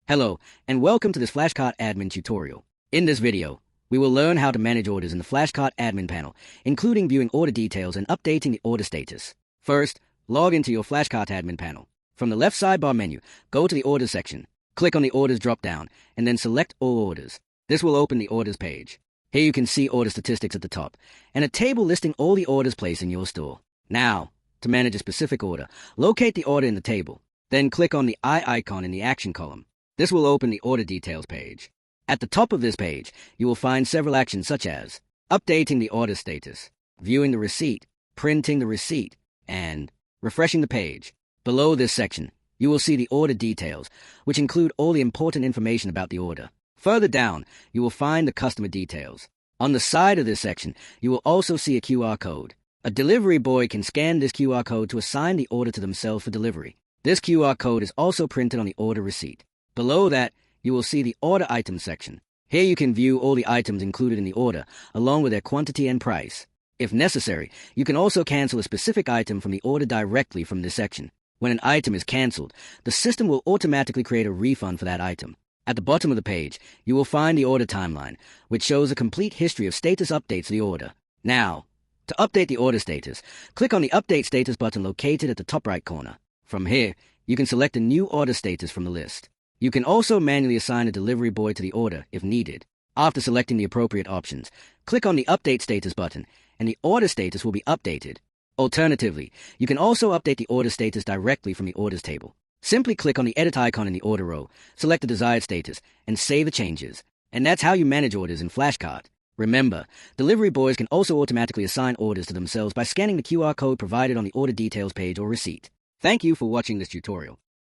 Hello, and welcome to this Flashcart admin tutorial. In this video, we will learn how to manage orders in the Flashcart admin panel, including viewing order details and updating the order status. First, log into your Flashcart admin panel. From the left sidebar menu, go to the Orders section, click on the Orders drop-down, and then select All Orders. This will open the Orders page. Here you can see order statistics at the top, and a table listing all the orders placed in your store. Now, to manage a specific order, locate the order in the table. Then click on the eye icon in the Action column. This will open the Order Details page. At the top of this page, you will find several actions such as updating the order status, viewing the receipt, printing the receipt, and refreshing the page. Below this section, you will see the order details, which include all the important information about the order. Further down, you will find the customer details. On the side of this section, you will also see a QR code. A delivery boy can scan this QR code to assign the order to themselves for delivery. This QR code is also printed on the order receipt. Below that, you will see the Order Items section. Here you can view all the items included in the order, along with their quantity and price. If necessary, you can also cancel a specific item from the order directly from this section. When an item is canceled, the system will automatically create a refund for that item. At the bottom of the page, you will find the order timeline, which shows a complete history of status updates of the order. Now, to update the order status, click on the Update Status button located at the top right corner. From here, you can select a new order status from the list. You can also manually assign a delivery boy to the order if needed. After selecting the appropriate options, click on the Update Status button, and the order status will be updated. Alternatively, you can also update the order status directly from the Orders table. Simply click on the Edit icon in the order row, select the desired status, and save the changes. And that's how you manage orders in Flashcart. Remember, delivery boys can also automatically assign orders to themselves by scanning the QR code provided on the order details page or receipt. Thank you for watching this tutorial.